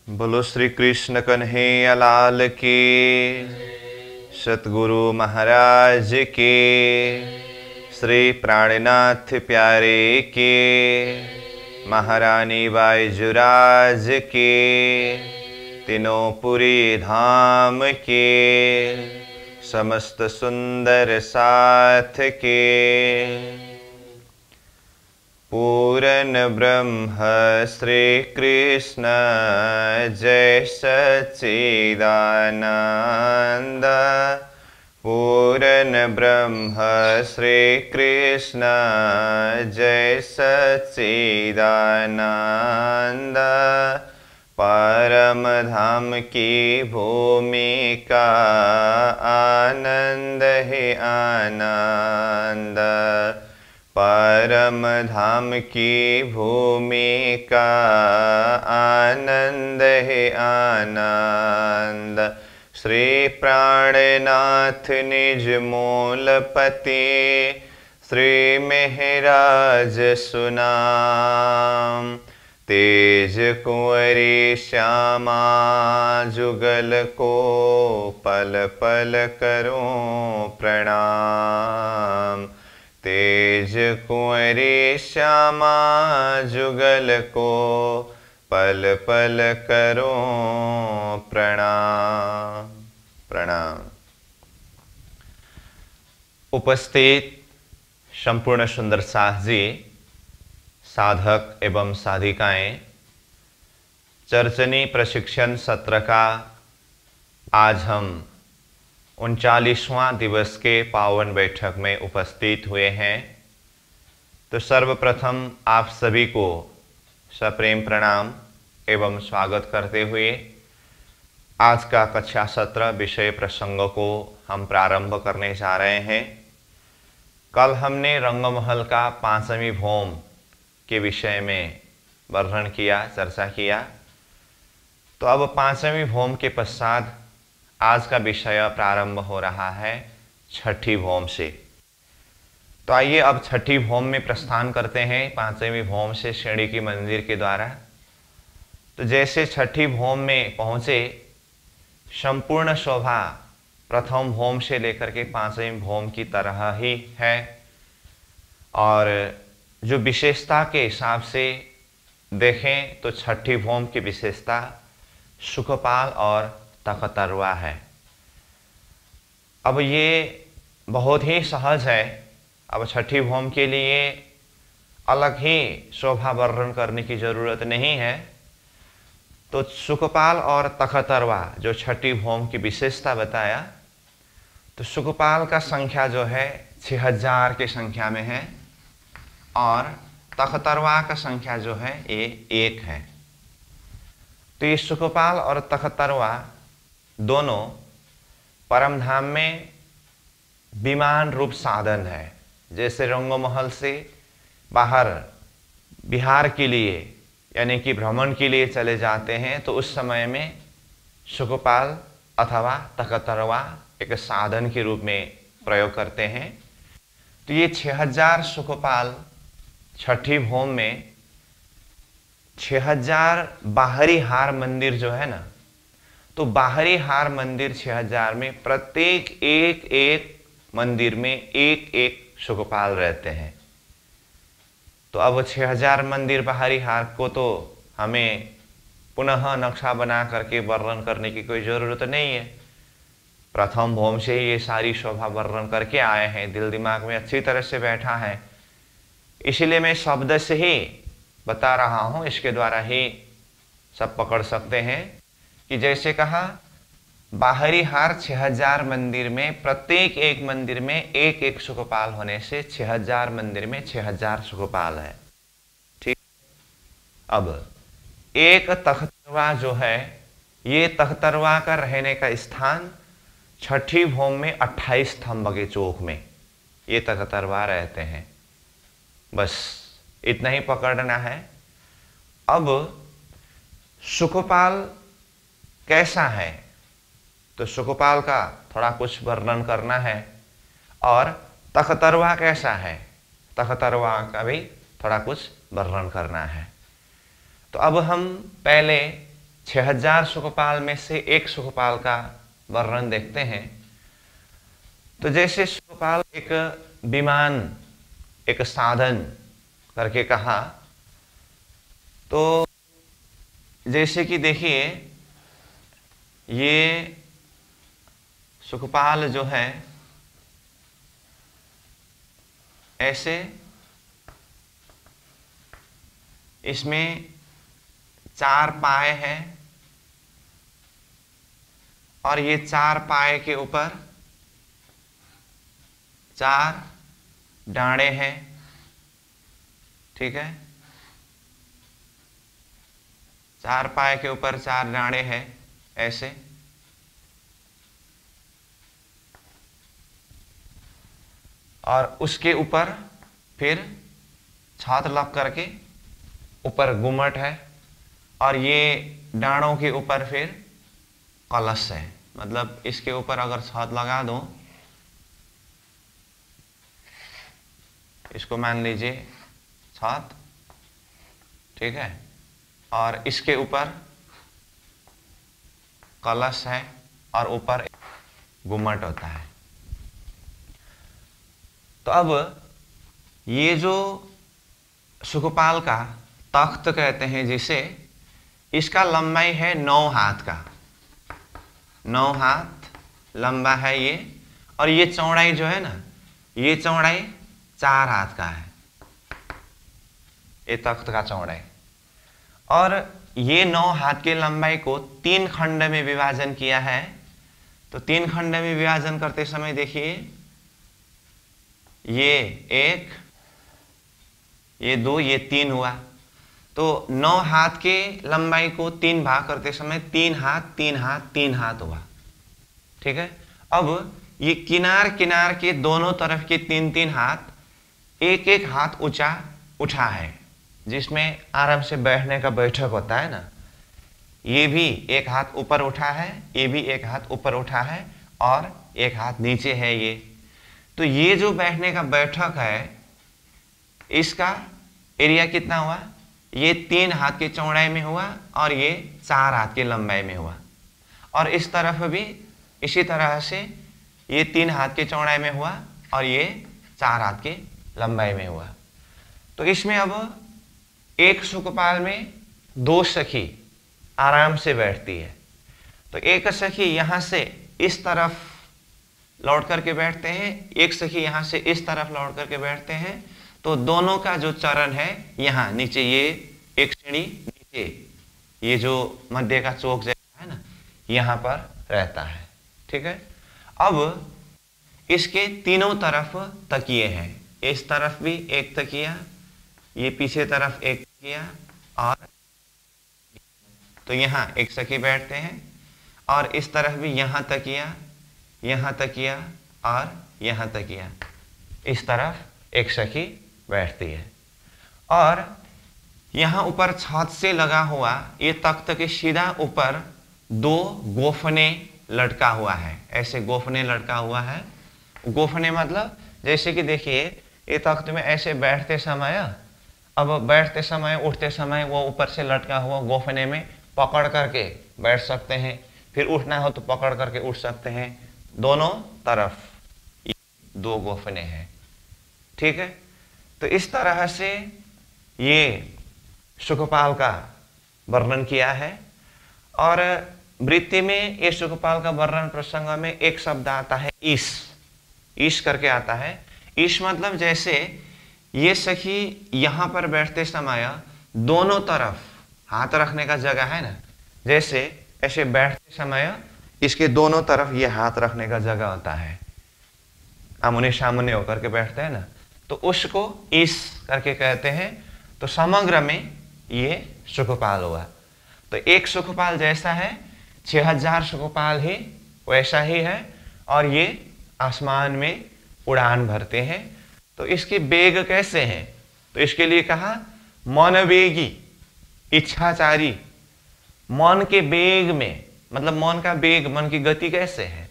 बोलो श्री कृष्ण कन्हैया लाल की, सतगुरु महाराज की, श्री प्राणनाथ प्यारे की, महारानी बाईजुराज की, तीनों पुरी धाम की, समस्त सुंदर साथ के, पूर्ण ब्रह्म श्री कृष्ण जय सच्चिदानंद। पूर्ण ब्रह्म श्री कृष्ण जय सच्चिदानंद। परम धाम की भूमि का आनंद ही आनंद। परम धाम की भूमि का आनंद ही आनंद। श्री प्राणनाथ निज मूलपति, श्री मेहराज सुनाम। तेज कुंवरी श्यामा जुगल को पल पल करूं प्रणाम। तेज कुंवरी श्यामा जुगल को पल पल करो प्रणाम प्रणाम। उपस्थित संपूर्ण सुंदर साथ जी, साधक एवं साधिकाएं, चर्चनी प्रशिक्षण सत्र का आज हम 39वां दिवस के पावन बैठक में उपस्थित हुए हैं। तो सर्वप्रथम आप सभी को सप्रेम प्रणाम एवं स्वागत करते हुए आज का कक्षा सत्र विषय प्रसंग को हम प्रारंभ करने जा रहे हैं। कल हमने रंगमहल का पांचवी भौम के विषय में वर्णन किया, चर्चा किया। तो अब पांचवी भौम के पश्चात आज का विषय प्रारंभ हो रहा है छठी भौम से। तो आइए अब छठी भौम में प्रस्थान करते हैं, पांचवी भौम से श्रेणी की मंदिर के द्वारा। तो जैसे छठी भौम में पहुंचे, संपूर्ण शोभा प्रथम भौम से लेकर के पांचवी भौम की तरह ही है। और जो विशेषता के हिसाब से देखें तो छठी भौम की विशेषता सुखपाल और तख्तरवा है। अब ये बहुत ही सहज है। अब छठी भौम के लिए अलग ही शोभा वर्णन करने की जरूरत नहीं है। तो सुखपाल और तख्तरवा जो छठी भौम की विशेषता बताया, तो सुखपाल का संख्या जो है 6000 की संख्या में है और तख्तरवा का संख्या जो है ये 1 है। तो ये सुखपाल और तख्तरवा दोनों परमधाम में विमान रूप साधन है। जैसे रंगमहल से बाहर विहार के लिए यानी कि भ्रमण के लिए चले जाते हैं, तो उस समय में सुखपाल अथवा तख्तरवा एक साधन के रूप में प्रयोग करते हैं। तो ये 6000 सुखपाल छठी भौम में 6000 बाहरी हार मंदिर जो है ना, तो बाहरी हार मंदिर 6000 में प्रत्येक एक एक मंदिर में एक एक सुखपाल रहते हैं। तो अब 6000 मंदिर बाहरी हार को तो हमें पुनः नक्शा बना करके वर्णन करने की कोई ज़रूरत नहीं है। प्रथम भौम से ही ये सारी शोभा वर्णन करके आए हैं, दिल दिमाग में अच्छी तरह से बैठा है। इसलिए मैं शब्द से ही बता रहा हूँ, इसके द्वारा ही सब पकड़ सकते हैं कि जैसे कहा बाहरी हार 6000 मंदिर में प्रत्येक एक मंदिर में एक एक सुखपाल होने से 6000 मंदिर में 6000 सुखपाल है। ठीक। अब एक तख्तरवा जो है, ये तख्तरवा का रहने का स्थान छठी भौम में 28 स्तंभ के चौक में ये तख्तरवा रहते हैं। बस इतना ही पकड़ना है। अब सुखपाल कैसा है, तो सुखपाल का थोड़ा कुछ वर्णन करना है। और तख्तरवा कैसा है, तख्तरवा का भी थोड़ा कुछ वर्णन करना है। तो अब हम पहले 6000 सुखपाल में से एक सुखपाल का वर्णन देखते हैं। तो जैसे सुखपाल एक विमान, एक साधन करके कहा, तो जैसे कि देखिए ये सुखपाल जो है ऐसे, इसमें 4 पाए हैं और ये 4 पाए के ऊपर 4 डांडे हैं, ठीक है। 4 पाए के ऊपर 4 डांडे हैं ऐसे, और उसके ऊपर फिर छत लग करके ऊपर गुम्मट है, और ये डांडों के ऊपर फिर कलश है। मतलब इसके ऊपर अगर छत लगा दो, इसको मान लीजिए छत, ठीक है, और इसके ऊपर कलश है और ऊपर गुम्मट होता है। तो अब ये जो सुखपाल का तख्त कहते हैं जिसे, इसका लंबाई है 9 हाथ का, 9 हाथ लंबा है ये, और ये चौड़ाई जो है ना, ये चौड़ाई 4 हाथ का है, ये तख्त का चौड़ाई। और ये 9 हाथ की लंबाई को 3 खंड में विभाजन किया है। तो 3 खंड में विभाजन करते समय देखिए, ये 1, ये 2, ये 3 हुआ। तो 9 हाथ के लंबाई को 3 भाग करते समय 3 हाथ 3 हाथ 3 हाथ हुआ, ठीक है। अब ये किनार किनार के दोनों तरफ के 3-3 हाथ, एक एक हाथ ऊंचा उठा है, जिसमें आराम से बैठने का बैठक होता है ना। ये भी एक हाथ ऊपर उठा है, ये भी एक हाथ ऊपर उठा है, और एक हाथ नीचे है ये। तो ये जो बैठने का बैठक है, इसका एरिया कितना हुआ? ये 3 हाथ की चौड़ाई में हुआ और ये 4 हाथ की लंबाई में हुआ। और इस तरफ भी इसी तरह से ये 3 हाथ की चौड़ाई में हुआ और ये 4 हाथ की लंबाई में हुआ। तो इसमें अब एक सुखपाल में 2 सखी आराम से बैठती है। तो एक सखी यहाँ से इस तरफ लौट करके बैठते हैं, एक सखी यहाँ से इस तरफ लौट करके बैठते हैं। तो दोनों का जो चरण है यहाँ नीचे, ये एक सीढ़ी नीचे, ये जो मध्य का चौक जैसा है ना, यहाँ पर रहता है, ठीक है। अब इसके तीनों तरफ तकिए हैं, इस तरफ भी एक तकिया, ये पीछे तरफ एक तकिया, और तो यहाँ एक सखी बैठते हैं, और इस तरफ भी यहाँ तकिया, यहाँ तकिया और यहाँ तकिया, इस तरफ एक सखी बैठती है। और यहाँ ऊपर छत से लगा हुआ ये तख्त के सीधा ऊपर 2 गोफने लटका हुआ है, ऐसे गोफने लटका हुआ है। गोफने मतलब जैसे कि देखिए ये तख्त में ऐसे बैठते समय, अब बैठते समय उठते समय वो ऊपर से लटका हुआ गोफने में पकड़ करके बैठ सकते हैं, फिर उठना हो तो पकड़ करके उठ सकते हैं। दोनों तरफ 2 गोफने हैं, ठीक है। तो इस तरह से ये सुखपाल का वर्णन किया है। और वृत्ति में ये सुखपाल का वर्णन प्रसंग में एक शब्द आता है ईश, ईश करके आता है। ईश मतलब जैसे ये सखी यहाँ पर बैठते समय दोनों तरफ हाथ रखने का जगह है ना, जैसे ऐसे बैठते समय इसके दोनों तरफ ये हाथ रखने का जगह होता है, आमने सामने होकर के बैठते हैं ना, तो उसको ईश करके कहते हैं। तो समग्र में ये सुखपाल हुआ। तो एक सुखपाल जैसा है, 6000 सुखपाल ही वैसा ही है, और ये आसमान में उड़ान भरते हैं। तो इसके वेग कैसे हैं? तो इसके लिए कहा मन वेगी इच्छाचारी। मन के वेग में, मतलब मन का वेग, मन की गति कैसे है,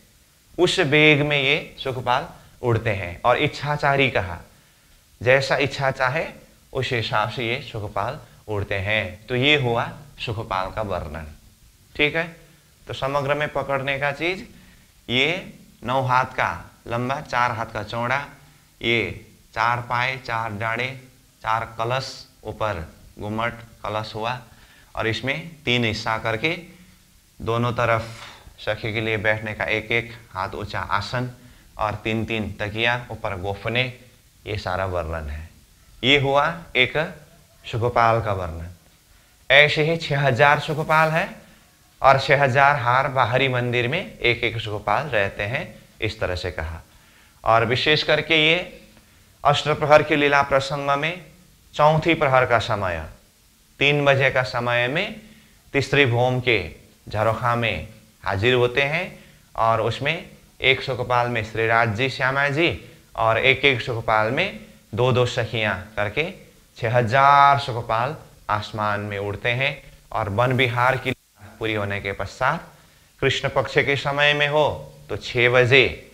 उस वेग में ये सुखपाल उड़ते हैं। और इच्छाचारी कहा, जैसा इच्छा चाहे उस हिसाब से ये सुखपाल उड़ते हैं। तो ये हुआ सुखपाल का वर्णन। ठीक है। तो समग्र में पकड़ने का चीज ये 9 हाथ का लंबा, 4 हाथ का चौड़ा, ये 4 पाए, 4 डाढ़े, 4 कलश, ऊपर घुमट कलश हुआ, और इसमें 3 हिस्सा करके दोनों तरफ सखी के लिए बैठने का 1-1 हाथ ऊंचा आसन और 3-3 तकिया, ऊपर गोफने, ये सारा वर्णन है। ये हुआ एक शुकपाल का वर्णन। ऐसे ही 6000 शुकपाल है और 6000 हार बाहरी मंदिर में 1-1 शुकपाल रहते हैं, इस तरह से कहा। और विशेष करके ये अष्टप्रहर की लीला प्रसंग में चौथी प्रहर का समय, 3 बजे का समय में तीसरी भौम के झरोखा में हाजिर होते हैं, और उसमें 1 शुकपाल में श्रीराज जी, श्यामा जी, और 1-1 शुकपाल में 2-2 सखियां करके 6000 शुकपाल आसमान में उड़ते हैं। और वन विहार की पूरी होने के पश्चात कृष्ण पक्ष के समय में हो तो 6 बजे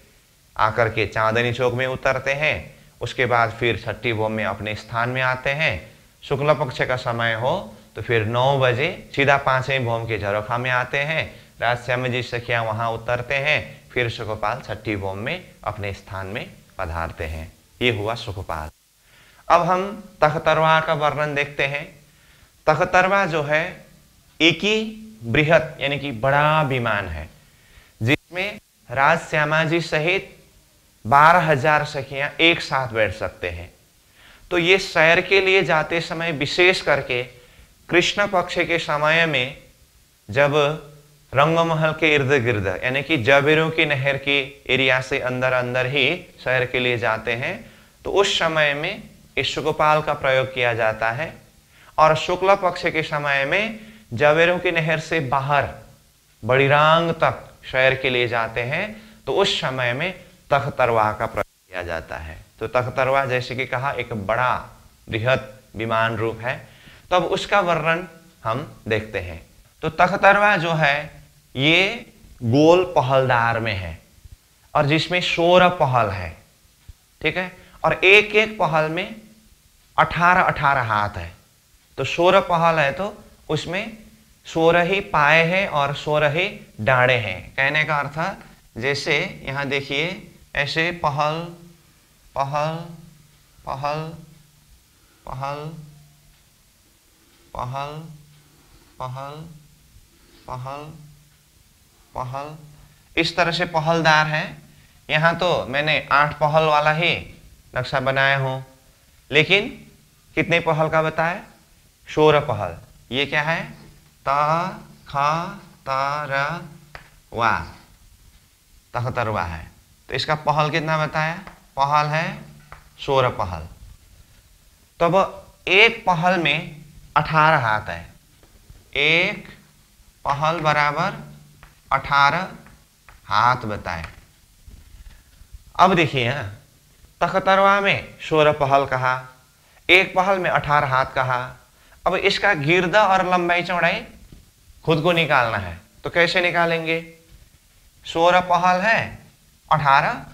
आकर के चांदनी चौक में उतरते हैं, उसके बाद फिर छठी भौम में अपने स्थान में आते हैं। शुक्ल पक्ष का समय हो तो फिर 9 बजे सीधा 5वें भौम के झरोखा में आते हैं, राजश्याम जी सखियां वहां उतरते हैं, फिर शुकपाल छठी भौम में अपने स्थान में पधारते हैं। ये हुआ शुकपाल। अब हम तखतरवा का वर्णन देखते हैं। तखतरवा जो है एक ही बृहत यानी कि बड़ा विमान है, जिसमें राजश्यामा जी सहित 12,000 सखियां एक साथ बैठ सकते हैं। तो ये सैर के लिए जाते समय विशेष करके कृष्ण पक्ष के समय में, जब रंगमहल के इर्द गिर्द यानी कि जबेरों की नहर के एरिया से अंदर अंदर ही सैर के लिए जाते हैं, तो उस समय में इस शुकपाल का प्रयोग किया जाता है। और शुक्ल पक्ष के समय में जबेरों की नहर से बाहर बड़ीरांग तक सैर के लिए जाते हैं, तो उस समय में तखतरवा का प्रयोग किया जाता है। तो तखतरवा जैसे कि कहा एक बड़ा बृहत विमान रूप है, तो अब उसका वर्णन हम देखते हैं। तो तखतरवा जो है ये गोल पहलदार में है, और जिसमें 16 पहल है, ठीक है, और एक एक पहल में 18-18 हाथ है। तो 16 पहल है तो उसमें 16 ही पाए हैं और 16 ही डाढ़े हैं। कहने का अर्थ जैसे यहां देखिए, ऐसे पहल पहल पहल पहल पहल पहल पहल पहल, इस तरह से पहलदार है। यहां तो मैंने 8 पहल वाला ही नक्शा बनाया हूं, लेकिन कितने पहल का बताया? 16 पहल। ये क्या है? त ख त र वा, तखतरवा है। तो इसका पहल कितना बताया? पहल है 16 पहल। तो अब एक पहल में 18 हाथ है, एक पहल बराबर 18 हाथ बताए। अब देखिए तखतरवा में 16 पहल कहा, एक पहल में 18 हाथ कहा। अब इसका गिरदा और लंबाई चौड़ाई खुद को निकालना है, तो कैसे निकालेंगे? 16 पहल है, 18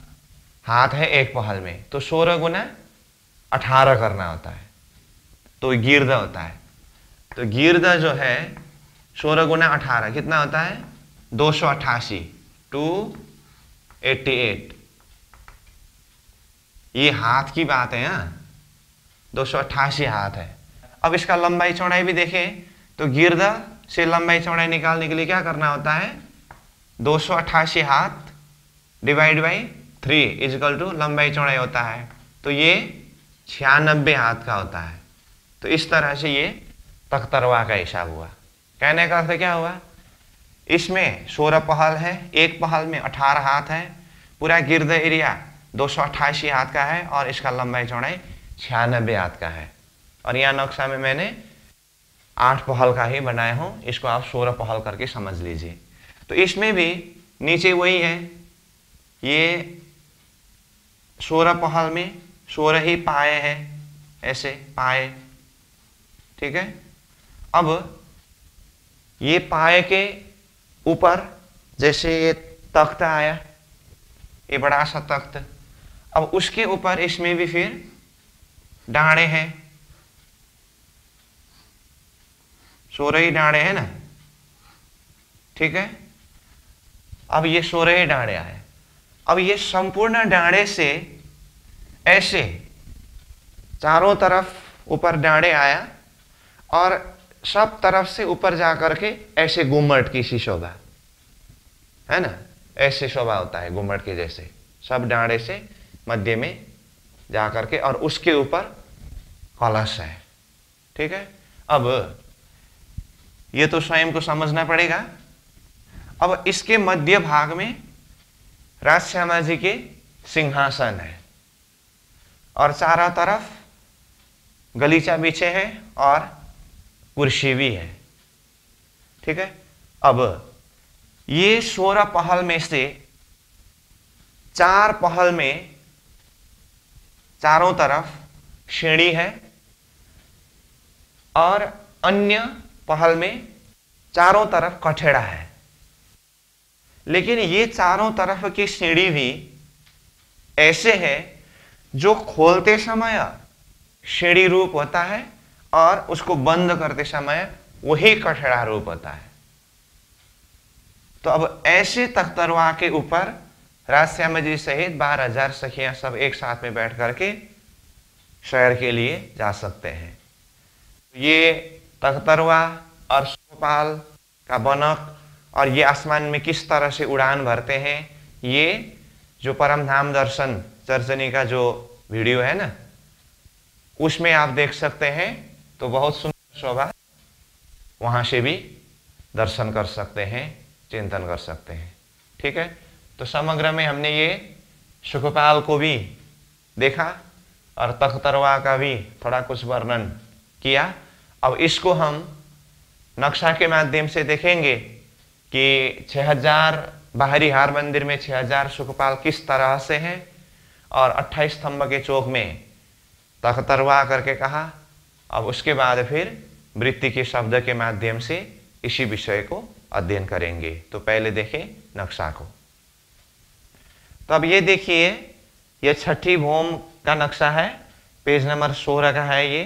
हाथ है एक पहल में, तो 16 गुना 18 करना होता है, तो गिरदा होता है। तो गिरदा जो है 16 गुना 18 कितना होता है? 288, 288। ये हाथ की बात है, 288 हाथ है। अब इसका लंबाई चौड़ाई भी देखें तो गिरदा से लंबाई चौड़ाई निकालने के लिए क्या करना होता है? 288 हाथ डिवाइड बाई 3 इजकल टू लंबाई चौड़ाई होता है, तो ये 96 हाथ का होता है। तो इस तरह से ये तखतरवा का हिसाब हुआ। कहने का अर्थ क्या हुआ? इसमें 16 पहल है, एक पहल में 18 हाथ है, पूरा गिरद एरिया 288 हाथ का है, और इसका लंबाई चौड़ाई 96 हाथ का है। और यहाँ नक्शा में मैंने 8 पहल का ही बनाया हूँ, इसको आप 16 पहल करके समझ लीजिए। तो इसमें भी नीचे वही है, ये 16 पहल में 16 ही पाए हैं, ऐसे पाए, ठीक है। अब ये पाए के ऊपर जैसे ये तख्त आया, ये बड़ा सा तख्त, अब उसके ऊपर इसमें भी फिर डाढ़े हैं, 16 ही डाढ़े हैं ना, ठीक है। अब ये 16 डांडे आए। अब ये संपूर्ण डांडे से ऐसे चारों तरफ ऊपर डांडे आया और सब तरफ से ऊपर जाकर के ऐसे गुम्मट की सी शोभा, है ना, ऐसे शोभा होता है गुम्मट के जैसे, सब डांडे से मध्य में जाकर के, और उसके ऊपर कलश है। ठीक है। अब ये तो स्वयं को समझना पड़ेगा। अब इसके मध्य भाग में राजश्यामा जी के सिंहासन है और चारों तरफ गलीचा बिछे हैं और कुर्सी भी है। ठीक है। अब ये 16 पहल में से 4 पहल में चारों तरफ सीढ़ी है और अन्य पहल में चारों तरफ कठेड़ा है। लेकिन ये चारों तरफ की सीढ़ी भी ऐसे है जो खोलते समय सीढ़ी रूप होता है और उसको बंद करते समय वही कठेड़ा रूप होता है। तो अब ऐसे तख्तरवा के ऊपर राजश्यामा जी सहित 12,000 सखियां सब एक साथ में बैठ करके शहर के लिए जा सकते हैं। ये तख्तरवा और सुखपाल का बनक और ये आसमान में किस तरह से उड़ान भरते हैं, ये जो परम धाम दर्शन चर्चनी का जो वीडियो है ना, उसमें आप देख सकते हैं। तो बहुत सुंदर शोभा, वहां से भी दर्शन कर सकते हैं, चिंतन कर सकते हैं। ठीक है। तो समग्र में हमने ये सुखपाल को भी देखा और तख्तरवा का भी थोड़ा कुछ वर्णन किया। अब इसको हम नक्शा के माध्यम से देखेंगे कि 6000 बाहरी हार मंदिर में 6000 सुखपाल किस तरह से हैं और 28 स्तंभ के चौक में तख्तरवा करके कहा। अब उसके बाद फिर वृत्ति के शब्द के माध्यम से इसी विषय को अध्ययन करेंगे। तो पहले देखें नक्शा को। तो अब ये देखिए, ये छठी भूम का नक्शा है, पेज नंबर 16 का है ये।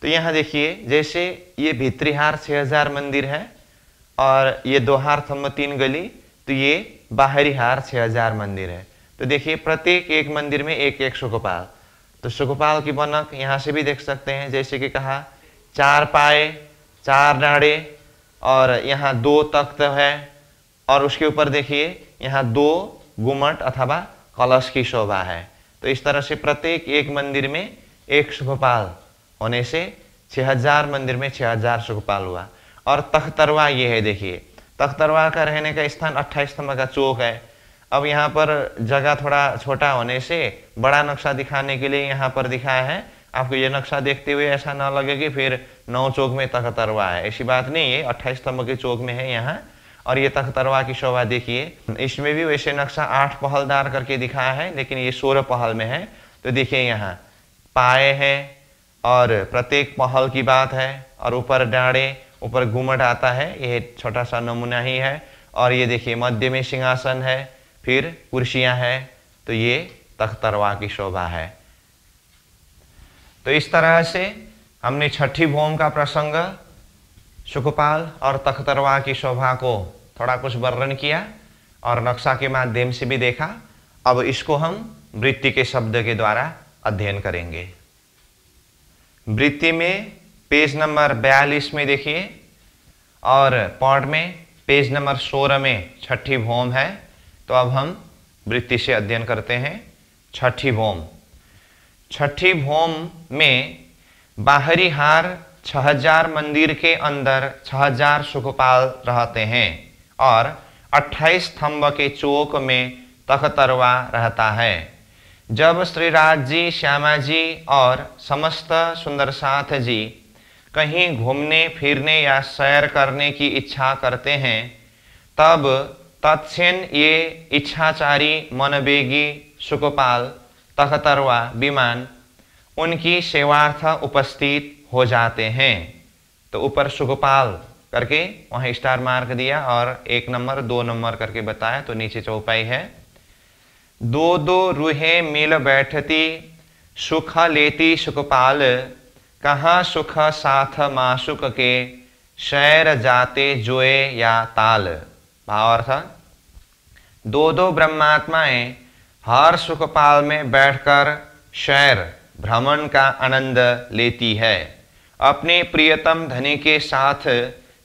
तो यहाँ देखिए, जैसे ये भीतरी हार 6000 मंदिर है और ये 2 हार थम्ब 3 गली, तो ये बाहरी हार 6000 मंदिर है। तो देखिए प्रत्येक एक मंदिर में एक एक सुखपाल। तो सुखपाल की बनक यहाँ से भी देख सकते हैं, जैसे कि कहा 4 पाए 4 डांडे और यहाँ 2 तख्त है और उसके ऊपर देखिए यहाँ 2 गुम्मट अथवा कलश की शोभा है। तो इस तरह से प्रत्येक एक मंदिर में एक सुखपाल होने से 6000 मंदिर में 6000 सुखपाल हुआ। और तख्तरवा ये है, देखिए तख्तरवा का रहने का स्थान 28 स्तंभ का चौक है। अब यहाँ पर जगह थोड़ा छोटा होने से बड़ा नक्शा दिखाने के लिए यहाँ पर दिखाया है। आपको ये नक्शा देखते हुए ऐसा ना लगे कि फिर 9 चौक में तख्तरवा है, ऐसी बात नहीं है। 28 स्तंभ के चौक में है यहाँ। और ये तख्तरवा की शोभा देखिए, इसमें भी वैसे नक्शा 8 पहलदार करके दिखाया है, लेकिन ये 16 पहल में है। तो देखिए यहाँ पाए हैं और प्रत्येक पहल की बात है और ऊपर डांडे, ऊपर घूमट आता है, यह छोटा सा नमूना ही है। और ये देखिए मध्य में सिंहासन है, फिर कुर्सियां हैं। तो ये तख्तरवा की शोभा है। तो इस तरह से हमने छठी भूम का प्रसंग, सुखपाल और तख्तरवा की शोभा को थोड़ा कुछ वर्णन किया और नक्शा के माध्यम से भी देखा। अब इसको हम वृत्ति के शब्द के द्वारा अध्ययन करेंगे। वृत्ति में पेज नंबर 42 में देखिए और पॉट में पेज नंबर 16 में छठी भूम है। तो अब हम वृत्ति से अध्ययन करते हैं। छठी भूम। छठी भूम में बाहरी हार 6000 मंदिर के अंदर 6000 सुखपाल रहते हैं और 28 स्तंभ के चौक में तख्तरवा रहता है। जब श्री राज जी, श्यामा जी और समस्त सुंदर साथ जी कहीं घूमने फिरने या सैर करने की इच्छा करते हैं, तब तत्क्षण ये इच्छाचारी मनवेगी सुखपाल तख्तरवा विमान उनकी सेवार्थ उपस्थित हो जाते हैं। तो ऊपर सुखपाल करके वहाँ स्टार मार्क दिया और 1 नंबर 2 नंबर करके बताया। तो नीचे चौपाई है, 2-2 रूहें मिल बैठती सुख लेती सुखपाल, कहाँ सुख साथ मासुक के शैर जाते जोए या ताल। भावार्थ, दो दो ब्रह्मात्माएं हर सुखपाल में बैठकर शहर भ्रमण का आनंद लेती है। अपने प्रियतम धनी के साथ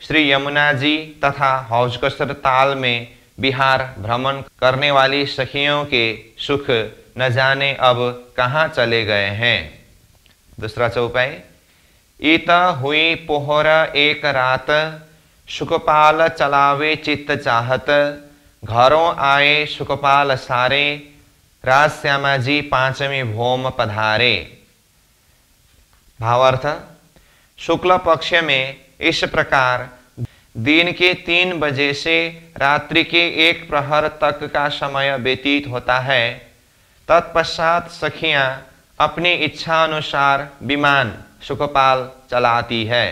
श्री यमुना जी तथा हौजकसर ताल में बिहार भ्रमण करने वाली सखियों के सुख न जाने अब कहाँ चले गए हैं। दूसरा चौपाई, इत हुई पोहर एक रात, सुखपाल चलावे चित्त चाहत, घरों आए सुखपाल सारे, राज श्यामा जी पांचवी भोम पधारे। भावार्थ, शुक्ल पक्ष में इस प्रकार दिन के 3 बजे से रात्रि के 1 प्रहर तक का समय व्यतीत होता है। तत्पश्चात सखियां अपनी इच्छा अनुसार विमान सुखपाल चलाती है।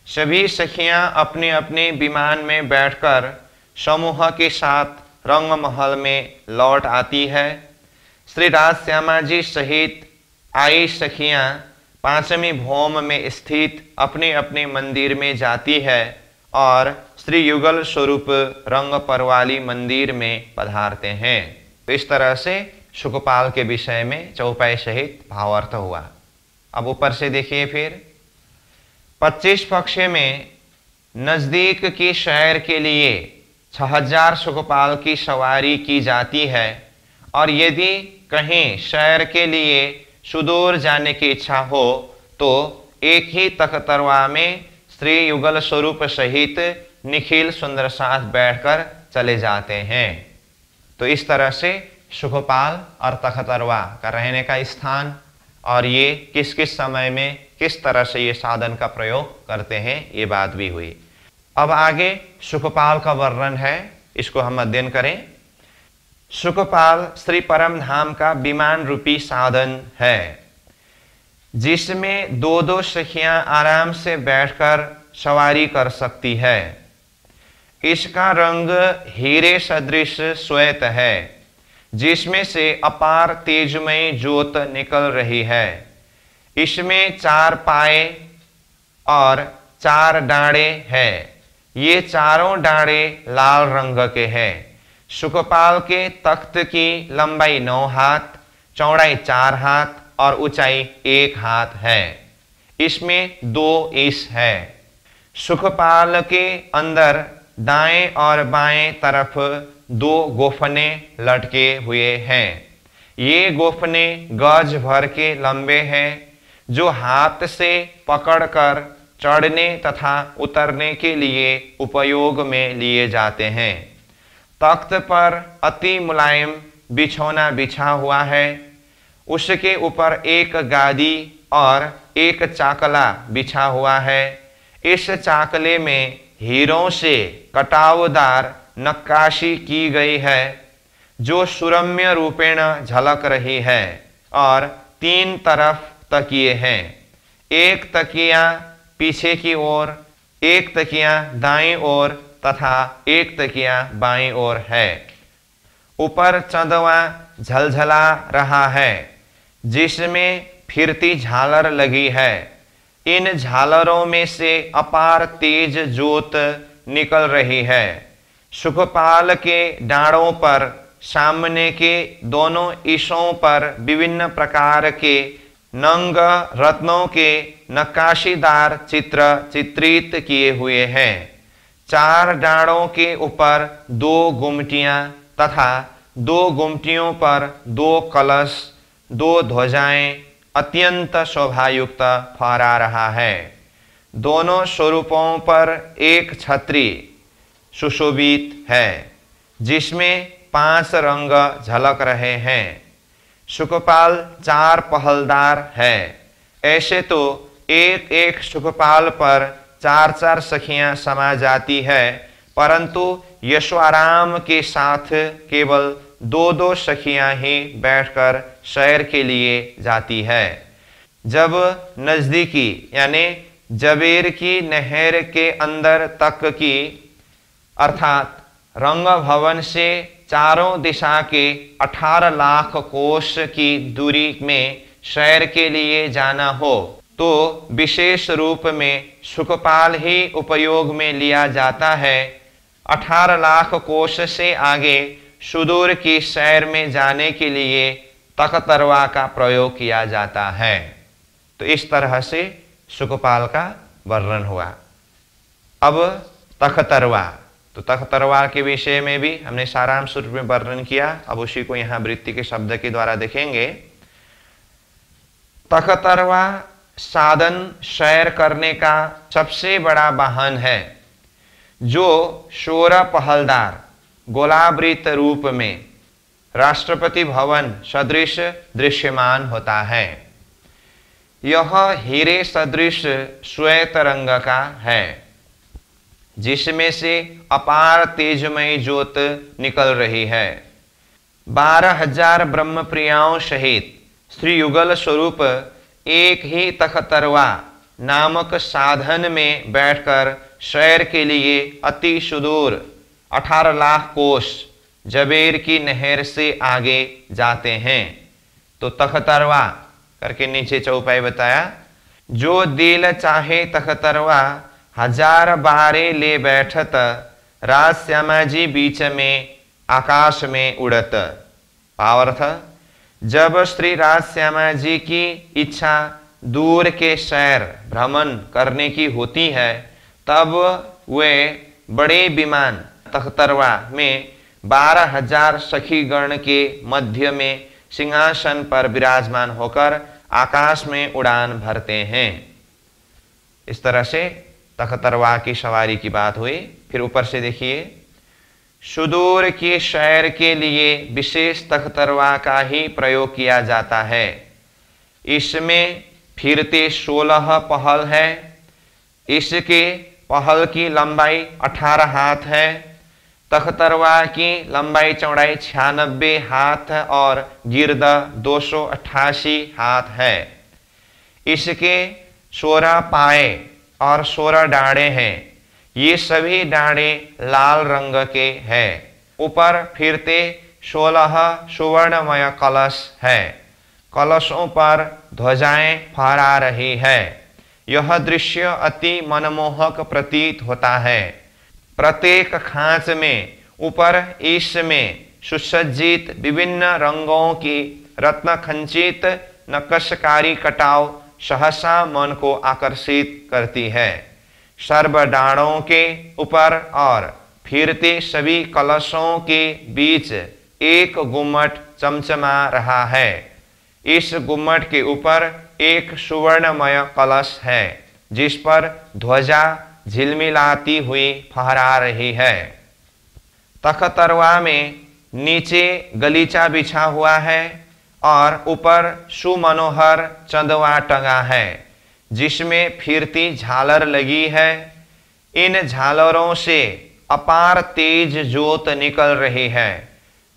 सभी सखियां अपने अपने विमान में बैठकर समूह के साथ रंग महल में लौट आती है। श्री राज श्यामा जी सहित आई सखियां पांचवी भौम में स्थित अपने अपने मंदिर में जाती है और श्री युगल स्वरूप रंग परवाली मंदिर में पधारते हैं। तो इस तरह से सुखपाल के विषय में चौपाई सहित भावार्थ हुआ। अब ऊपर से देखिए फिर 25 पक्ष में नजदीक की शहर के लिए 6000 सुखपाल की सवारी की जाती है और यदि कहीं शहर के लिए सुदूर जाने की इच्छा हो तो एक ही तख्तरवा में श्री युगल स्वरूप सहित निखिल सुंदर साथ बैठकर चले जाते हैं। तो इस तरह से सुखपाल और तख्तरवा का रहने का स्थान और ये किस किस समय में किस तरह से ये साधन का प्रयोग करते हैं ये बात भी हुई। अब आगे सुखपाल का वर्णन है, इसको हम अध्ययन करें। सुखपाल श्री परम धाम का विमान रूपी साधन है जिसमें 2-2 सखियां आराम से बैठकर सवारी कर सकती है। इसका रंग हीरे सदृश श्वेत है जिसमें से अपार तेजमयी ज्योत निकल रही है। इसमें 4 पाए और 4 डांडे हैं। ये चारों डांडे लाल रंग के हैं। सुखपाल के तख्त की लंबाई 9 हाथ, चौड़ाई 4 हाथ और ऊंचाई 1 हाथ है। इसमें 2 ईश है। सुखपाल के अंदर दाएं और बाएं तरफ 2 गोफने लटके हुए हैं। ये गोफने गज भर के लंबे हैं जो हाथ से पकड़कर चढ़ने तथा उतरने के लिए उपयोग में लिए जाते हैं। तख्त पर अति मुलायम बिछौना बिछा हुआ है। उसके ऊपर एक गादी और एक चाकला बिछा हुआ है। इस चाकले में हीरों से कटावदार नक्काशी की गई है जो सुरम्य रूपेण झलक रही है और 3 तरफ तकिए हैं। एक तकिया पीछे की ओर, एक तकिया दाईं ओर तथा एक तकिया बाईं ओर है। ऊपर चंदवा झलझला रहा है जिसमें फिरती झालर लगी है। इन झालरों में से अपार तेज ज्योत निकल रही है। सुखपाल के डांडों पर सामने के दोनों ईशों पर विभिन्न प्रकार के नंग रत्नों के नक्काशीदार चित्र चित्रित किए हुए हैं। 4 डांडों के ऊपर 2 गुमटियां तथा 2 गुमटियों पर 2 कलश, 2 ध्वजाएं अत्यंत शोभायुक्त फहरा रहा है। दोनों स्वरूपों पर एक छतरी सुशोभित है जिसमें 5 रंग झलक रहे हैं। सुखपाल 4 पहलदार है। ऐसे तो एक एक सुखपाल पर 4-4 सखियां समा जाती है, परंतु यशोआराम के साथ केवल 2-2 सखियां ही बैठकर सैर के लिए जाती है। जब नजदीकी यानी जबेर की नहर के अंदर तक की अर्थात रंग भवन से चारों दिशा के 18 लाख कोस की दूरी में सैर के लिए जाना हो तो विशेष रूप में सुखपाल ही उपयोग में लिया जाता है। 18 लाख कोष से आगे सुदूर की सैर में जाने के लिए तख्तरवा का प्रयोग किया जाता है। तो इस तरह से सुखपाल का वर्णन हुआ। अब तख्तरवा, तो तख्तरवा के विषय में भी हमने सारांश रूप में वर्णन किया। अब उसी को यहाँ वृत्ति के शब्द के द्वारा देखेंगे। तख्तरवा साधन सैर करने का सबसे बड़ा वाहन है, जो 16 पहलदार गोलावृत रूप में राष्ट्रपति भवन सदृश दृश्यमान होता है। यह हीरे सदृश श्वेत रंग का है, जिसमें से अपार तेजमय ज्योत निकल रही है। 12,000 ब्रह्म प्रियाओं सहित श्री युगल स्वरूप एक ही तख्तरवा नामक साधन में बैठकर सैर के लिए अति सुदूर 18 लाख कोस जबेर की नहर से आगे जाते हैं। तो तख्तरवा करके नीचे चौपाई बताया, जो दिल चाहे तख्तरवा 1000 बारे ले बैठत, राज श्यामा जी बीच में आकाश में उड़त। भावार्थ, जब श्री राज श्यामा जी की इच्छा दूर के सैर भ्रमण करने की होती है, तब वे बड़े विमान तख्तरवा में 12,000 सखीगण के मध्य में सिंहासन पर विराजमान होकर आकाश में उड़ान भरते हैं। इस तरह से तख्तरवा की सवारी की बात हुई। फिर ऊपर से देखिए, सुदूर की सैर के लिए विशेष तख्तरवा का ही प्रयोग किया जाता है। इसमें फिरते 16 पहल है। इसके पहल की लंबाई 18 हाथ है। तख्तरवा की लंबाई चौड़ाई 96 हाथ और गिर्द 288 हाथ है। इसके 16 पाए और 16 डाढ़े हैं। ये सभी डाढ़े लाल रंग के हैं। ऊपर फिरते 16 सुवर्णमय कलश है। कलशों पर ध्वजाएं फहरा रही है। यह दृश्य अति मनमोहक प्रतीत होता है। प्रत्येक खांच में ऊपर ईश में सुसज्जित विभिन्न रंगों की रत्न खंचित नक्शकारी कटाव सहसा मन को आकर्षित करती है। सर्व डाणों के ऊपर और फिरते सभी कलशों के बीच एक गुम्मट चमचमा रहा है। इस गुम्मट के ऊपर एक सुवर्णमय कलश है, जिस पर ध्वजा झिलमिलाती हुई फहरा रही है। तख्तरवा में नीचे गलीचा बिछा हुआ है और ऊपर सुमनोहर चंदवा टंगा है, जिसमें फिरती झालर लगी है। इन झालरों से अपार तेज ज्योत निकल रही है।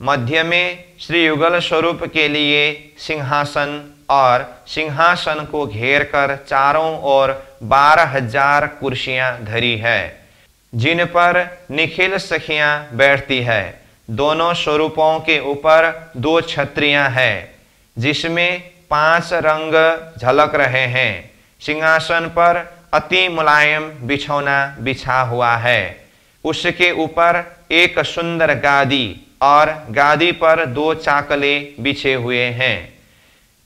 मध्य में श्री युगल स्वरूप के लिए सिंहासन और सिंहासन को घेरकर चारों ओर 12,000 कुर्सियां धरी है, जिन पर निखिल सखियां बैठती है। दोनों स्वरूपों के ऊपर 2 छत्रियां हैं, जिसमें 5 रंग झलक रहे हैं। सिंहासन पर अति मुलायम बिछौना बिछा हुआ है। उसके ऊपर एक सुंदर गादी और गादी पर 2 चाकले बिछे हुए हैं।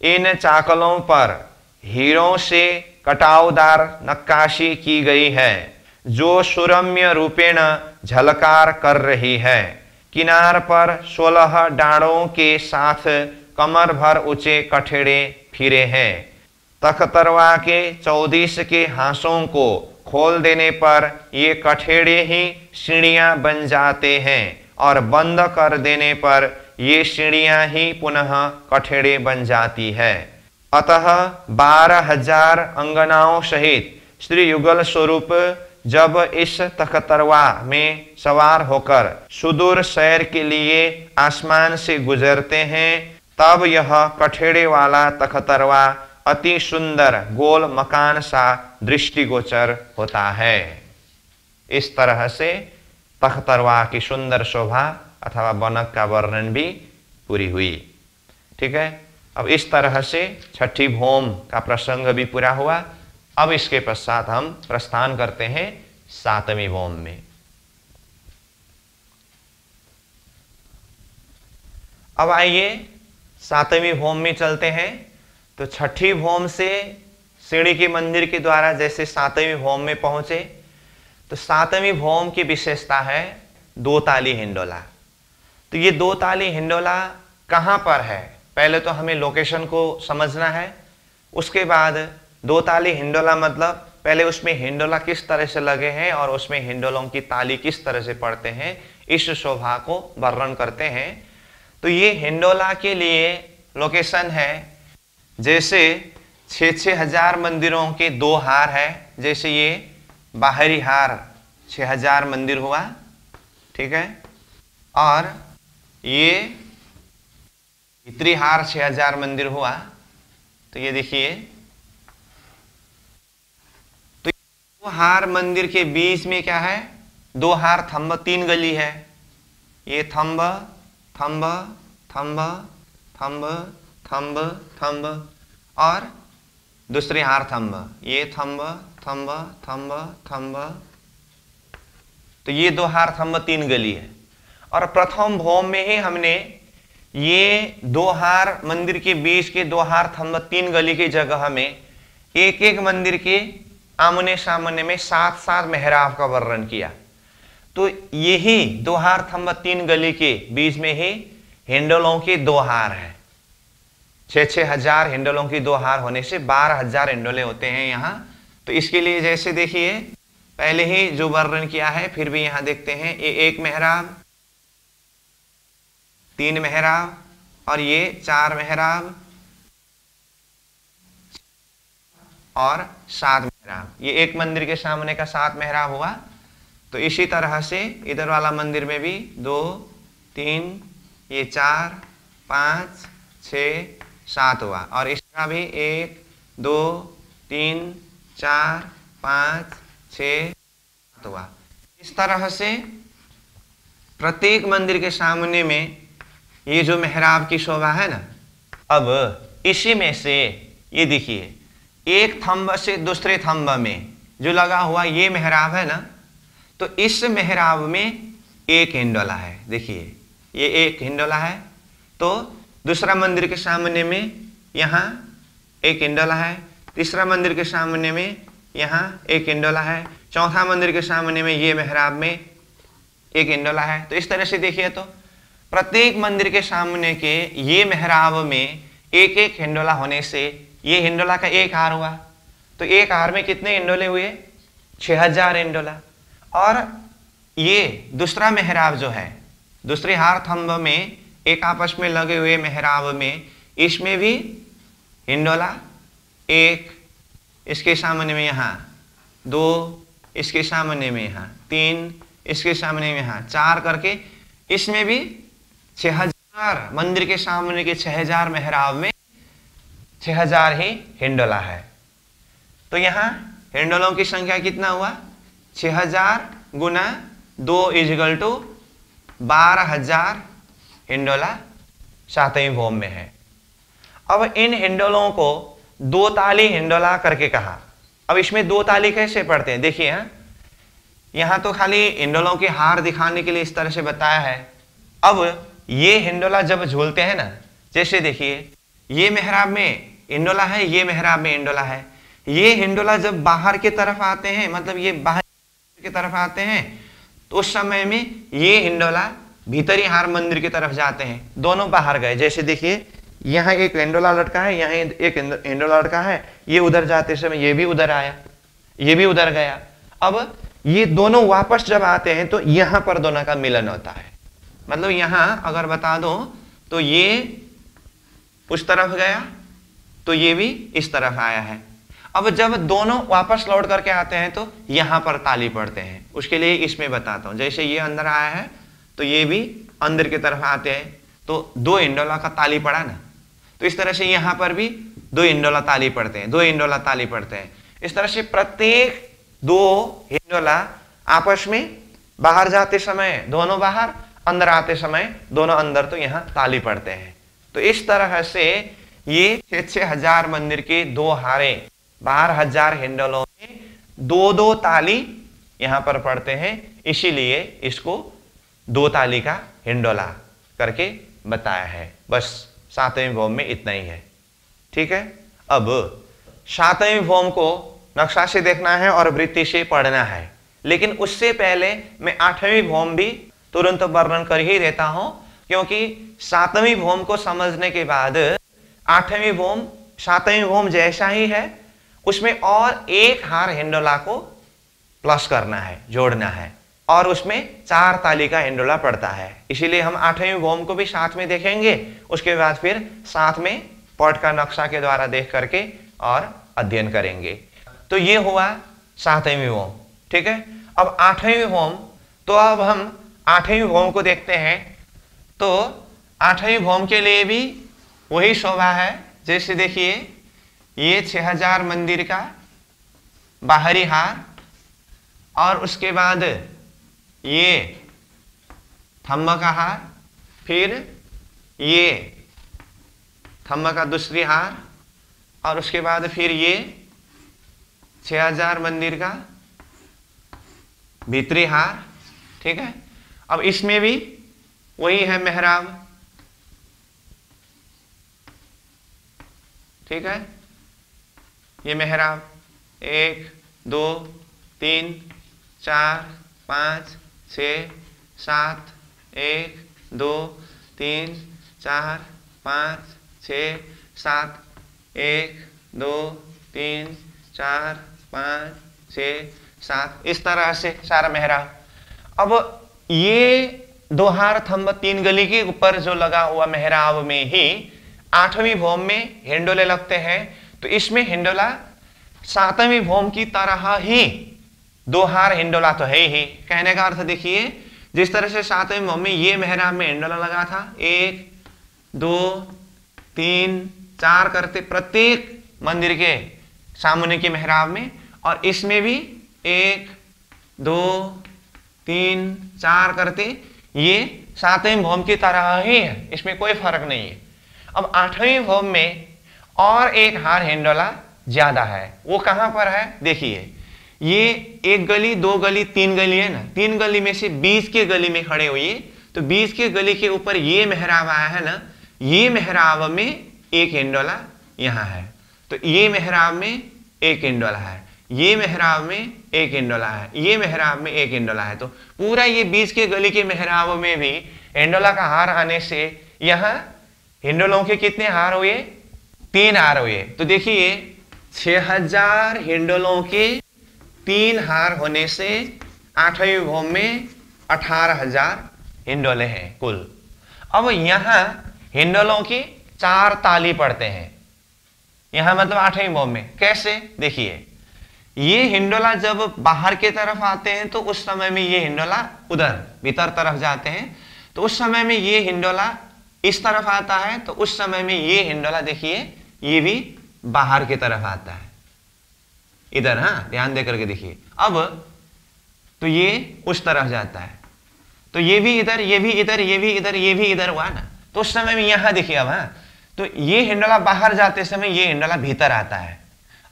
इन चाकलों पर हीरों से कटावदार नक्काशी की गई है, जो सुरम्य रूपेण झलकार कर रही है। किनार पर 16 डाढ़ों के साथ कमर भर ऊंचे कठेड़े फिरे हैं। तख्तरवा के 14 के हांसों को खोल देने पर ये कठेड़े ही सीढ़ियां बन जाते हैं और बंद कर देने पर ये सीढ़ियां ही पुनः कठेड़े बन जाती है। अतः 12,000 अंगनाओं सहित श्री युगल स्वरूप जब इस तख्तरवा में सवार होकर सुदूर सैर के लिए आसमान से गुजरते हैं, तब यह कठेड़े वाला तख्तरवा अति सुंदर गोल मकान सा दृष्टिगोचर होता है। इस तरह से तख्तरवा की सुंदर शोभा अथवा बनक का वर्णन भी पूरी हुई। ठीक है, अब इस तरह से छठी भौम का प्रसंग भी पूरा हुआ। अब इसके पश्चात हम प्रस्थान करते हैं 7वीं भौम में। अब आइए सातवीं भौम में चलते हैं। तो छठी भौम से सीढ़ी के मंदिर के द्वारा जैसे सातवीं भौम में पहुंचे, तो सातवीं भौम की विशेषता है दो ताली हिंडोला। तो ये दो ताली हिंडोला कहाँ पर है, पहले तो हमें लोकेशन को समझना है। उसके बाद दो ताली हिंडोला मतलब पहले उसमें हिंडोला किस तरह से लगे हैं और उसमें हिंडोलों की ताली किस तरह से पड़ते हैं, इस शोभा को वर्णन करते हैं। तो ये हिंडोला के लिए लोकेशन है, जैसे 6,000 मंदिरों के दो हार है। जैसे ये बाहरी हार 6,000 मंदिर हुआ, ठीक है, और ये भीतरी हार 6,000 मंदिर हुआ। तो ये देखिए, तो दो हार मंदिर के बीच में क्या है, दो हार थंब, 3 गली है। ये thumb thumb thumb thumb thumb thumb और दूसरी हार थंब, ये थंब थंब थंब थंब। तो ये दो हार थंब 3 गली है। और प्रथम भौम में ही हमने ये दो हार मंदिर के बीच के दो हार थंब 3 गली की जगह में एक एक मंदिर के आमने सामने में 7-7 मेहराब का वर्णन किया। तो यही दो हार थंब 3 गली के बीच में ही हिंडोलों के दो हार है। 6,000 हिंडोलों की दो हार होने से 12,000 हिंडोले होते हैं यहाँ। तो इसके लिए जैसे देखिए पहले ही जो वर्णन किया है, फिर भी यहाँ देखते हैं, ये 1 मेहराब, 3 मेहराब और ये 4 मेहराब और 7 मेहराब। ये एक मंदिर के सामने का 7 मेहराब हुआ। तो इसी तरह से इधर वाला मंदिर में भी 2, 3, ये 4, 5, 6, 7 हुआ। और इसका भी 1, 2, 3, 4, 5, 6, 7 हुआ। इस तरह से प्रत्येक मंदिर के सामने में ये जो मेहराब की शोभा है ना, अब इसी में से ये देखिए एक थंब से दूसरे थंब में जो लगा हुआ ये मेहराब है ना, तो इस मेहराब में एक हिंडोला है। देखिए ये एक हिंडोला है। तो दूसरा मंदिर के सामने में यहाँ एक हिंडोला है, तीसरा मंदिर के सामने में यहाँ एक हिंडोला है, चौथा मंदिर के सामने में ये मेहराब में एक हिंडोला है। तो इस तरह से देखिए तो प्रत्येक मंदिर के सामने के ये मेहराब में एक एक हिंडोला होने से ये हिंडोला का एक हार हुआ। तो एक हार में कितने हिंडोले हुए, 6,000 हिंडोला। और ये दूसरा मेहराब जो है, दूसरे हार थंब में एक आपस में लगे हुए मेहराब में, इसमें भी हिंडोला 1, इसके सामने में यहाँ 2, इसके सामने में यहाँ 3, इसके सामने में यहाँ 4 करके इसमें भी 6,000 मंदिर के सामने के 6,000 मेहराब में 6,000 ही हिंडोला है। तो यहाँ हिंडोलों की संख्या कितना हुआ, 6,000 गुना 2 = 12,000 हिंडोला सातवीं भौम में है। अब इन हिंडोलों को दो ताली हिंडोला करके कहा। अब इसमें दो ताली कैसे पढ़ते हैं, देखिए यहाँ तो खाली हिंडोलों के हार दिखाने के लिए इस तरह से बताया है। अब ये हिंडोला जब झूलते हैं ना, जैसे देखिए ये मेहराब में हिंडोला है, ये मेहराब में हिंडोला है। ये हिंडोला जब बाहर की तरफ आते हैं, मतलब ये बाहर की तरफ आते हैं, तो उस समय में ये हिंडोला भीतरी हार मंदिर की तरफ जाते हैं। दोनों बाहर गए, जैसे देखिए यहाँ एक हिंडोला लटका है, यहाँ एक हिंडोला लटका है, ये उधर जाते समय ये भी उधर आया, ये भी उधर गया। अब ये दोनों वापस जब आते हैं तो यहाँ पर दोनों का मिलन होता है। मतलब यहाँ अगर बता दो तो ये उस तरफ गया तो ये भी इस तरफ आया है। अब जब दोनों वापस लौट करके आते हैं तो यहाँ पर ताली पड़ते हैं। उसके लिए इसमें बताता हूँ, जैसे ये अंदर आया है तो ये भी अंदर की तरफ आते हैं, तो 2 हिंडोला का ताली पड़ा ना। तो इस तरह से यहाँ पर भी 2 हिंडोला ताली पड़ते हैं, 2 हिंडोला ताली पड़ते हैं। इस तरह से प्रत्येक 2 हिंडोला आपस में बाहर जाते समय दोनों बाहर, अंदर आते समय दोनों अंदर, तो यहाँ ताली पड़ते हैं। तो इस तरह से ये 6,000 मंदिर के 2 हारे 12,000 हिंडोलों में 2-2 ताली यहाँ पर पड़ते हैं। इसीलिए इसको 2 ताली का हिंडोला करके बताया है। बस सातवें भौम में इतना ही है। ठीक है, अब सातवें भौम को नक्शा से देखना है और वृत्ति से पढ़ना है, लेकिन उससे पहले मैं आठवीं भौम भी तुरंत वर्णन कर ही देता हूं, क्योंकि सातवीं भौम को समझने के बाद आठवीं भौम सातवीं भौम जैसा ही है, उसमें और एक हार हिंडोला को प्लस करना है, जोड़ना है, और उसमें 4 ताली का हिंडोला पड़ता है। इसीलिए हम आठवीं भौम को भी साथ में देखेंगे, उसके बाद फिर साथ में पॉट का नक्शा के द्वारा देख करके और अध्ययन करेंगे। तो ये हुआ सातवीं भौम। ठीक है, अब आठवीं भौम, तो अब हम आठवीं भौम को देखते हैं। तो आठवीं भौम के लिए भी वही शोभा है। जैसे देखिए, ये 6000 मंदिर का बाहरी हार, और उसके बाद ये थम्ब का हार, फिर ये थम्ब का दूसरी हार, और उसके बाद फिर ये 6000 मंदिर का भीतरी हार। ठीक है, अब इसमें भी वही है मेहराब। ठीक है, ये मेहराब 1 2 3 4 5 6 7 1 2 3 4 5 6 7 1 2 3 4 5 6 7, इस तरह से सारा मेहराब। अब ये 2 हार थंब 3 गली के ऊपर जो लगा हुआ मेहराब में ही 8वीं भौम में हिंडोले लगते हैं। तो इसमें हिंडोला 7वीं भौम की तरह ही 2 हार हिंडोला तो है ही। कहने का अर्थ देखिए, जिस तरह से 7वीं भौम में ये मेहराब में हिंडोला लगा था, 1 2 3 4 करते प्रत्येक मंदिर के सामने के मेहराब में, और इसमें भी 1 2 3 4 करते ये 7वीं भौम की तरह ही है, इसमें कोई फर्क नहीं है। अब 8वीं भौम में और एक हार हिंडोला ज्यादा है। वो कहां पर है? देखिए, ये 1 गली 2 गली 3 गली है ना, 3 गली में से 20 के गली में खड़े हुए, तो 20 के गली के ऊपर ये मेहराब आया है ना, ये मेहराब में एक हिंडोला यहां है, तो ये मेहराब में एक हिंडोला है, ये मेहराब में एक हिंडोला है, ये मेहराब में एक हिंडोला है। तो पूरा ये 20 के गली के मेहराब में भी हिंडोला का हार आने से यहां हिंडोलों के कितने हार हुए? 3 हार हुए। तो देखिए, 6000 हिंडोलों के 3 हार होने से 8वीं भौम में 18000 हिंडोले हैं कुल। अब यहां हिंडोलों की 4 ताली पड़ते हैं, यहां मतलब 8वीं भौम में। कैसे? देखिए, ये हिंडोला जब बाहर की तरफ आते हैं तो उस समय में ये हिंडोला उधर भीतर तरफ जाते हैं, तो उस समय में ये हिंडोला इस तरफ आता है, तो उस समय में ये हिंडोला देखिए ये भी बाहर की तरफ आता है इधर। हाँ, ध्यान दे करके देखिए। अब तो ये उस तरफ जाता है, तो ये भी इधर, ये भी इधर, ये भी इधर, ये भी इधर हुआ ना, तो उस समय में यहां देखिए अब। हाँ, तो ये हिंडोला बाहर जाते समय ये हिंडोला भीतर आता है,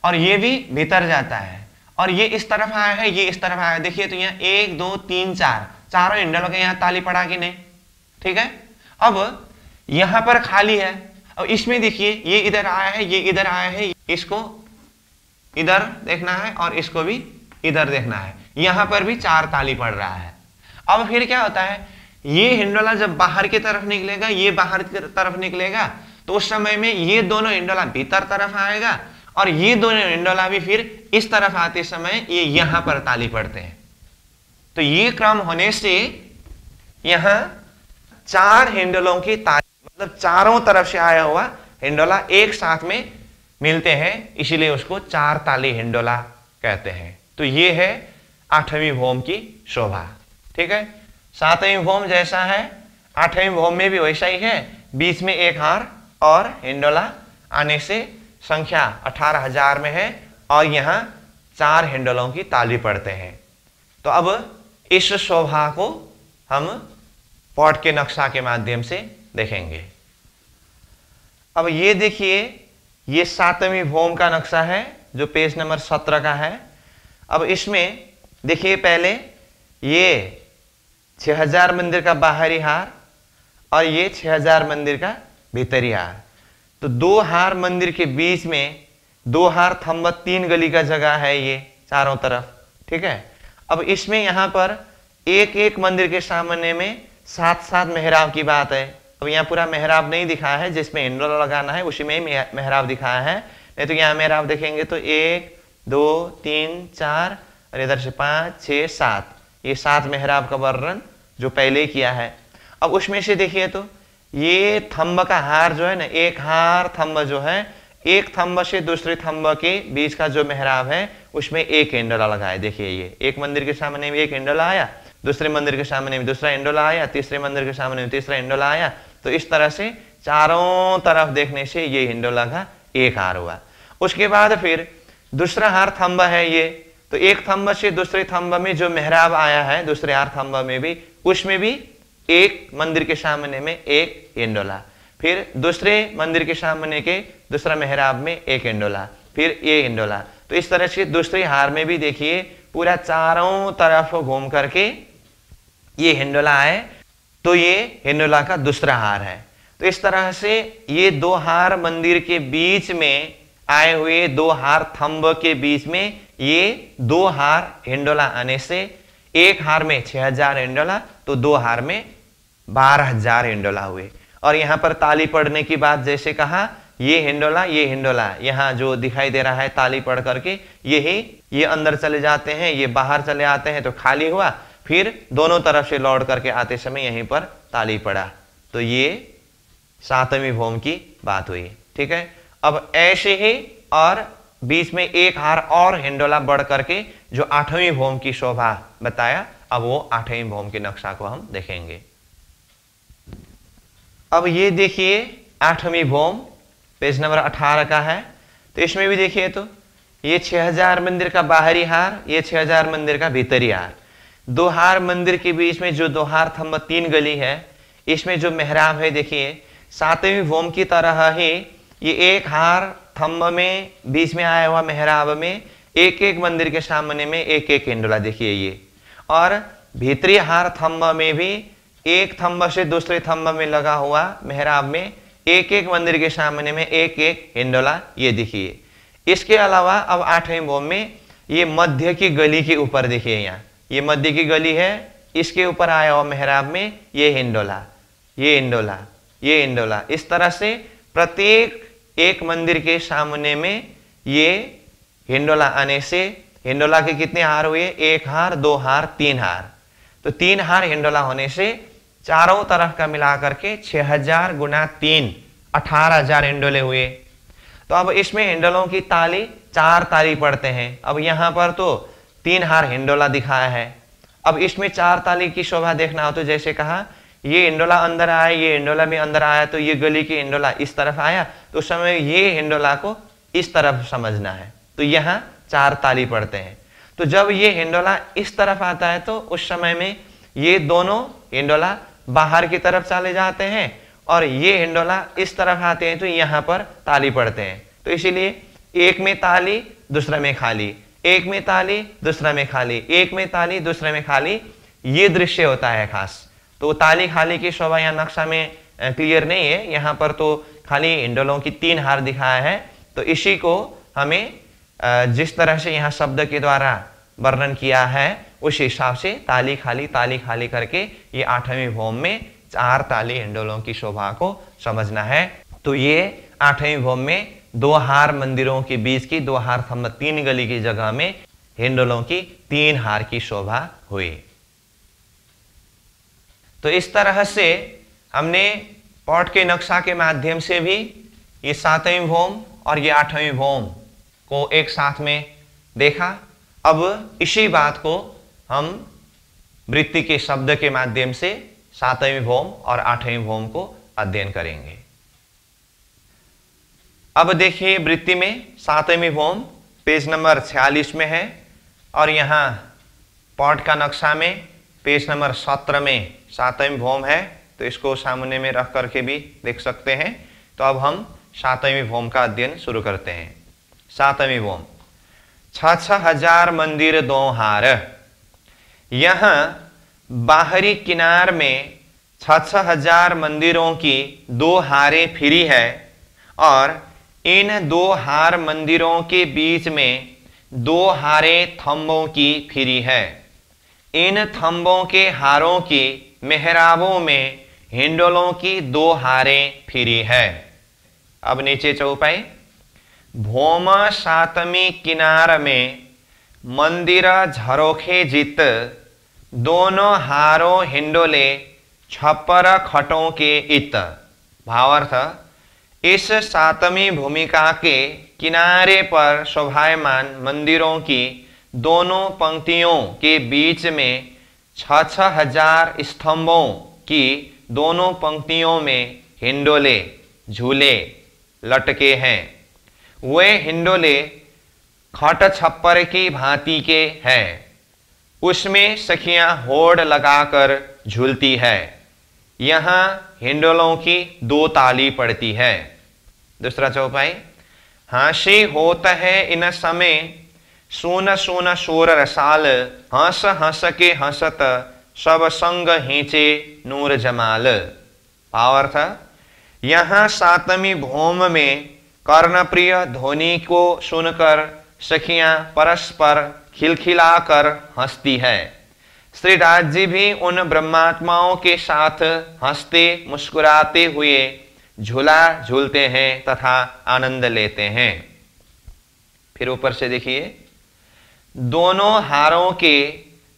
और ये भी भीतर जाता है, और ये इस तरफ आया है, ये इस तरफ आया है। देखिए, तो यहाँ 1 2 3 4 चारों हिंडोलों के यहाँ ताली पड़ा कि नहीं? ठीक है। अब यहां पर खाली है, अब इसमें देखिए ये इधर आया है, ये इधर आया है, इसको इधर देखना है और इसको भी इधर देखना है। यहां पर भी 4 ताली पड़ रहा है। अब फिर क्या होता है, ये हिंडोला जब बाहर की तरफ निकलेगा, ये बाहर की तरफ निकलेगा, तो उस समय में ये दोनों हिंडोला भीतर तरफ आएगा, और ये दोनों हिंडोला भी फिर इस तरफ आते समय ये यहां पर ताली पड़ते हैं। तो ये क्रम होने से यहां 4 हिंडोलों की ताली, मतलब चारों तरफ से आया हुआ हिंडोला एक साथ में मिलते हैं, इसीलिए उसको 4 ताली हिंडोला कहते हैं। तो ये है 8वीं भौम की शोभा। ठीक है, 7वीं भौम जैसा है 8वीं भौम में भी वैसा ही है, बीच में एक हार और हिंडोला आने से संख्या 18000 में है, और यहां 4 हिंडोलों की ताली पड़ते हैं। तो अब इस शोभा को हम पॉट के नक्शा के माध्यम से देखेंगे। अब ये देखिए, ये 7वीं भौम का नक्शा है जो पेज नंबर 17 का है। अब इसमें देखिए, पहले ये 6000 मंदिर का बाहरी हार, और ये 6000 मंदिर का भीतरी हार। तो 2 हार मंदिर के बीच में 2 हार थंब 3 गली का जगह है ये चारों तरफ, ठीक है। अब इसमें यहाँ पर एक एक मंदिर के सामने में 7-7 मेहराब की बात है। अब यहाँ पूरा मेहराब नहीं दिखाया है, जिसमें हिंडोला लगाना है उसी में ही मेहराब दिखाया है। नहीं तो यहाँ मेहराब देखेंगे तो 1 2 3 4 और इधर से 5 6 7, ये 7 मेहराब का वर्णन जो पहले ही किया है। अब उसमें से देखिए तो ये थंब का हार जो है ना, एक हार थंब जो है, एक थंब से दूसरे थंब के बीच का जो मेहराब है उसमें एक हिंडोला लगाए। देखिए ये एक मंदिर के सामने में एक हिंडोला आया, दूसरे मंदिर के सामने में दूसरा हिंडोला आया, तीसरे मंदिर के सामने में तीसरा हिंडोला आया। तो इस तरह से चारों तरफ देखने से ये हिंडोला का एक हार हुआ। उसके बाद फिर दूसरा हार थंब है ये, तो एक थंब से दूसरे थंब में जो मेहराब आया है दूसरे हार थंब में भी, उसमें भी एक मंदिर के सामने में एक हिंडोला, फिर दूसरे मंदिर के सामने के दूसरा मेहराब में एक हिंडोला, फिर ये हिंडोला। तो इस तरह से दूसरे हार में भी देखिए पूरा चारों तरफ घूम करके ये हिंडोला आए, तो ये हिंडोला का दूसरा हार है। तो इस तरह से ये 2 हार मंदिर के बीच में आए हुए 2 हार थंब के बीच में ये 2 हार हिंडोला आने से एक हार में 6000 हिंडोला, तो 2 हार में 12000 हिंडोला हुए। और यहाँ पर ताली पड़ने की बात जैसे कहा, ये हिंडोला यहाँ जो दिखाई दे रहा है ताली पड़ करके, ये अंदर चले जाते हैं, ये बाहर चले आते हैं, तो खाली हुआ। फिर दोनों तरफ से लौट करके आते समय यहीं पर ताली पड़ा, तो ये 7वीं भौम की बात हुई, ठीक है। अब ऐसे ही और बीच में एक हार और हिंडोला बढ़ करके जो 8वीं भौम की शोभा बताया, अब वो 8वीं भौम के नक्शा को हम देखेंगे। अब ये देखिए 8वीं भौम पेज नंबर 18 का है। तो इसमें भी देखिए तो ये 6000 मंदिर का बाहरी हार, ये 6000 मंदिर का भीतरी हार। 2 हार मंदिर के बीच में जो 2 हार थंब 3 गली है, इसमें जो मेहराब है देखिए 7वीं भौम की तरह ही ये एक हार थंब में बीच में आया हुआ मेहराब में एक एक मंदिर के सामने में एक एक हिंडोला देखिए ये। और भीतरी हार थंब में भी एक थंब से दूसरे थंब में लगा हुआ मेहराब में एक एक मंदिर के सामने में एक एक हिंडोला, ये देखिए। इसके अलावा अब 8वीं भौम में ये मध्य की गली के ऊपर देखिए, यहाँ ये मध्य की गली है, इसके ऊपर आया हुआ मेहराब में ये हिंडोला, ये हिंडोला, ये हिंडोला। इस तरह से प्रत्येक एक मंदिर के सामने में ये हिंडोला आने से हिंडोला के कितने हार हुए? 1 हार, 2 हार, 3 हार। तो 3 हार हिंडोला होने से चारों तरफ का मिलाकर के 6000 गुना 3 18000 हिंडोले हुए। तो अब इसमें हिंडोलों की ताली 4 ताली पड़ते हैं। अब यहाँ पर तो 3 हार हिंडोला दिखाया है। अब इसमें 4 ताली की शोभा देखना हो तो जैसे कहा ये हिंडोला अंदर आया, ये हिंडोला भी अंदर आया, तो ये गली की हिंडोला इस तरफ आया, तो उस समय ये हिंडोला को इस तरफ समझना है, तो यहाँ 4 ताली पड़ते हैं। तो जब ये हिंडोला इस तरफ आता है तो उस समय में ये दोनों हिंडोला बाहर की तरफ चले जाते हैं और ये हिंडोला इस तरफ आते हैं, तो यहाँ पर ताली पड़ते हैं। तो इसीलिए एक में ताली दूसरा में खाली, एक में ताली दूसरा में खाली, एक में ताली दूसरे में खाली, ये दृश्य होता है खास। तो ताली खाली की शोभा यहाँ नक्शा में क्लियर नहीं है, यहाँ पर तो खाली हिंडोलों की 3 हार दिखाया है। तो इसी को हमें जिस तरह से यहाँ शब्द के द्वारा वर्णन किया है उस हिसाब से ताली खाली करके ये 8वीं भौम में 4 ताली हिंडोलों की शोभा को समझना है। तो ये 8वीं भौम में 2 हार मंदिरों के बीच की 2 हार थंब 3 गली की जगह में हिंडोलों की 3 हार की शोभा हुई। तो इस तरह से हमने पॉट के नक्शा के माध्यम से भी ये 7वीं भौम और ये 8वीं भौम को एक साथ में देखा। अब इसी बात को हम वृत्ति के शब्द के माध्यम से 7वीं भौम और 8वीं भौम को अध्ययन करेंगे। अब देखिए वृत्ति में 7वीं भौम पेज नंबर 46 में है और यहाँ पॉट का नक्शा में पेज नंबर 17 में 7वीं भौम है, तो इसको सामने में रख करके भी देख सकते हैं। तो अब हम 7वीं भौम का अध्ययन शुरू करते हैं। 7वीं भौम 6,000 मंदिर 2 हार। यहाँ बाहरी किनार में 6,000 मंदिरों की 2 हारें फिरी है और इन 2 हार मंदिरों के बीच में 2 हारें थंबों की फिरी है। इन थंबों के हारों की मेहराबों में हिंडोलों की 2 हारें फिरी है। अब नीचे चौपाई। भौम सातमी किनार में मंदिर झरोखे जित, दोनों हारों हिंडोले छप्पर खटों के इत। भावार्थ, इस सातवीं भूमिका के किनारे पर शोभायमान मंदिरों की दोनों पंक्तियों के बीच में 6,000 स्तंभों की दोनों पंक्तियों में हिंडोले झूले लटके हैं। वे हिंडोले खट छप्पर की भांति के हैं। उसमें सखियां होड़ लगाकर झूलती है। यहाँ हिंडोलों की 2 ताली पड़ती है। दूसरा चौपाई। हांसी होत है इन समय, सुन सुन शोर रसाल, हंस हंस के हंसत सब संग हिंचे नूर जमाल। भावार्थ, यहाँ सातवीं भौम में कर्णप्रिय ध्वनि को सुनकर सखियां परस्पर खिलखिलाकर हंसती है। श्री राज जी भी उन ब्रह्मात्माओं के साथ हंसते मुस्कुराते हुए झूला झूलते हैं तथा आनंद लेते हैं। फिर ऊपर से देखिए, दोनों हारों के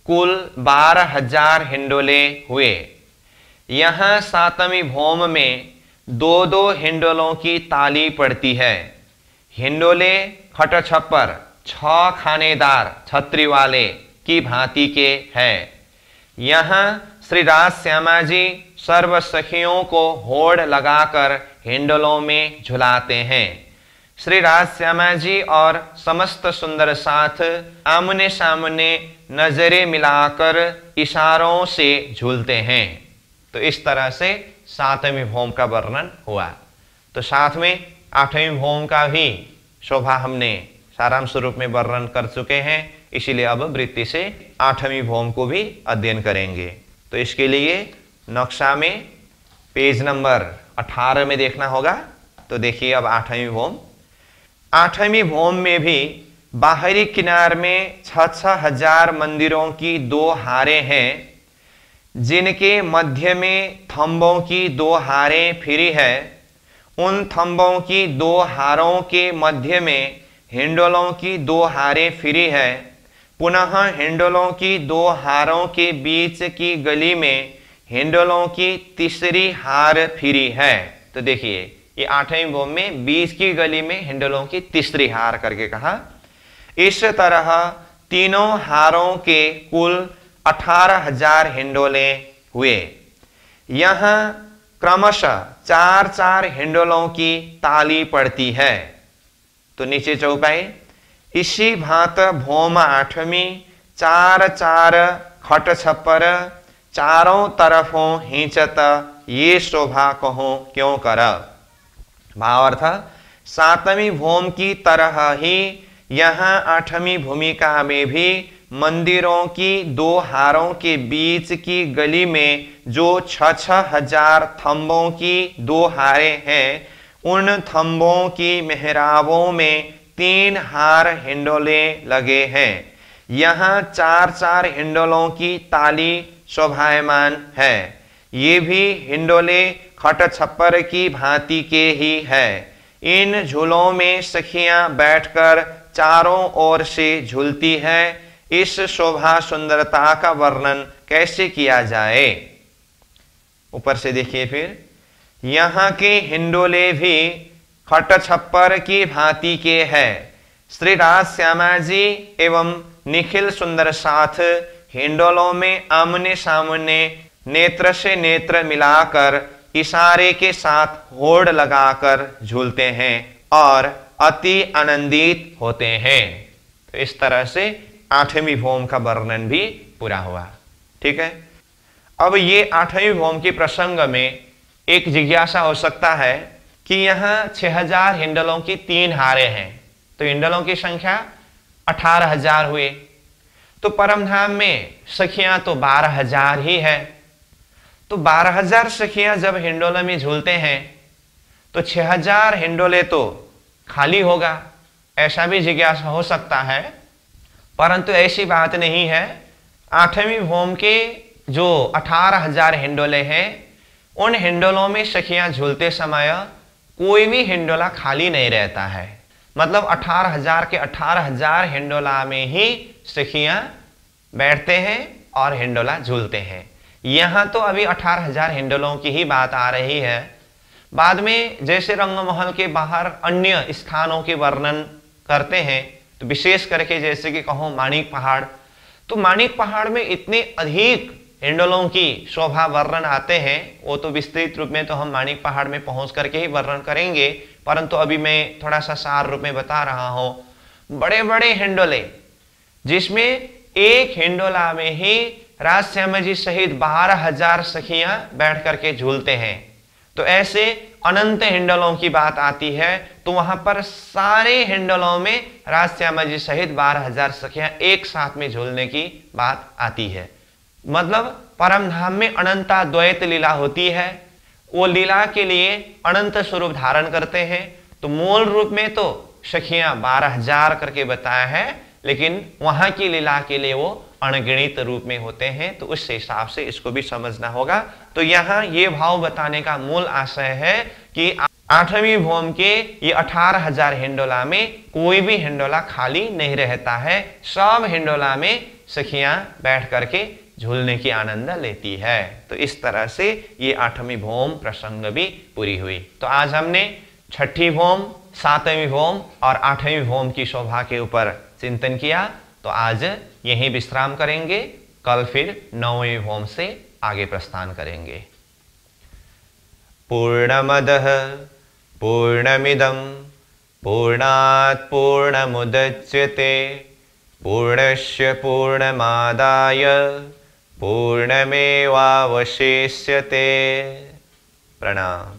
कुल 12,000 हिंडोले हुए। यहाँ सातवीं भौम में 2-2 हिंडोलों की ताली पड़ती है। हिंडोले खट छप्पर 6 खानेदार छत्री वाले की भांति के हैं। यहाँ श्री राज श्यामा जी सर्व सखियों को होड़ लगाकर हिंडोलों में झुलाते हैं। श्री राज श्यामा जी और समस्त सुंदर साथ आमने सामने नजरें मिलाकर इशारों से झूलते हैं। तो इस तरह से 7वीं भौम का वर्णन हुआ। तो साथ में 8वीं भौम का भी शोभा हमने सारांश रूप में वर्णन कर चुके हैं, इसीलिए अब वृत्ति से 8वीं भौम को भी अध्ययन करेंगे। तो इसके लिए नक्शा में पेज नंबर 18 में देखना होगा। तो देखिए अब 8वीं भौम। 8वीं भौम में भी बाहरी किनार में 6,000 मंदिरों की 2 हारें हैं, जिनके मध्य में थंबों की 2 हारें फिरी है। उन थंबों की 2 हारों के मध्य में हिंडोलों की 2 हारें फिरी है। पुनः हिंडोलों की 2 हारों के बीच की गली में हिंडोलों की तीसरी हार फिरी है। तो देखिए ये 8वीं भौम में बीच की गली में हिंडोलों की तीसरी हार करके कहा। इस तरह तीनों हारों के कुल 18,000 हिंडोले हुए। यहाँ क्रमशः 4-4 हिंडोलों की ताली पड़ती है। तो नीचे चौपाई। इसी भांत भौम 8वीं 4-4 खट छप्पर, चारों तरफों हिंचत ये शोभा कहो क्यों कर। भावार्थ, 7वीं भौम की तरह ही यहाँ 8वीं भूमिका में भी मंदिरों की 2 हारों के बीच की गली में जो 6,000 थंबों की 2 हारें हैं, उन थंबों की मेहराबों में 3 हार हिंडोले लगे हैं। यहाँ 4-4 हिंडोलों की ताली शोभायमान है। ये भी हिंडोले खट छप्पर की भांति के ही है। इन झूलों में सखियां बैठकर चारों ओर से झूलती है। इस शोभा सुंदरता का वर्णन कैसे किया जाए। ऊपर से देखिए फिर, यहाँ के हिंडोले भी खट छप्पर की भांति के हैं। श्री राज श्यामा जी एवं निखिल सुंदर साथ हिंडोलों में आमने सामने नेत्र से नेत्र मिलाकर इशारे के साथ होड़ लगाकर झूलते हैं और अति आनंदित होते हैं। तो इस तरह से 8वीं भौम का वर्णन भी पूरा हुआ। ठीक है। अब ये 8वीं भौम के प्रसंग में एक जिज्ञासा हो सकता है कि यहाँ 6,000 हिंडोलों की 3 हारें हैं, तो हिंडोलों की संख्या 18,000 हुए। तो परमधाम में सखियां तो 12,000 ही है। तो 12,000 सखियां जब हिंडोला में झूलते हैं तो 6,000 हिंडोले तो खाली होगा, ऐसा भी जिज्ञासा हो सकता है। परंतु ऐसी बात नहीं है। 8वीं भौम के जो 18,000 हिंडोले हैं, उन हिंडोलों में सखियां झूलते समय कोई भी हिंडोला खाली नहीं रहता है। मतलब 18,000 के 18,000 हिंडोला में ही सखियां बैठते हैं और हिंडोला झूलते हैं। यहां तो अभी 18,000 हिंडोलों की ही बात आ रही है। बाद में जैसे रंगमहल के बाहर अन्य स्थानों के वर्णन करते हैं, तो विशेष करके जैसे कि कहो माणिक पहाड़, तो माणिक पहाड़ में इतने अधिक हिंडोलों की शोभा वर्णन आते हैं। वो तो विस्तृत रूप में तो हम माणिक पहाड़ में पहुंच करके ही वर्णन करेंगे, परंतु अभी मैं थोड़ा सा सार रूप में बता रहा हूं। बड़े बड़े हिंडोले, जिसमें एक हिंडोला में ही राजश्यामा जी सहित 12,000 सखियां बैठ करके झूलते हैं। तो ऐसे अनंत हिंडोलों की बात आती है, तो वहां पर सारे हिंडोलों में राजश्यामा जी सहित 12,000 सखियां एक साथ में झूलने की बात आती है। मतलब परम धाम में अनंता द्वैत लीला होती है। वो लीला के लिए अनंत स्वरूप धारण करते हैं। तो मूल रूप में तो सखियां 12,000 करके बताया है, लेकिन वहां की लीला के लिए वो अनगिणित रूप में होते हैं। तो उस हिसाब से इसको भी समझना होगा। तो यहाँ ये भाव बताने का मूल आशय है कि 8वीं भौम के ये 18,000 हिंडोला में कोई भी हिंडोला खाली नहीं रहता है। सब हिंडोला में सखियां बैठ करके झूलने की आनंद लेती है। तो इस तरह से ये 8वीं भौम प्रसंग भी पूरी हुई। तो आज हमने 6ठी भौम, 7वीं भौम और 8वीं भौम की शोभा के ऊपर चिंतन किया। तो आज यहीं विश्राम करेंगे। कल फिर 9वीं भौम से आगे प्रस्थान करेंगे। पूर्णमदः पूर्णमिदं पूर्णात् पूर्णमुदच्यते पूर्णस्य पूर्णमादाय पूर्णमेवावशिष्यते। प्रणाम।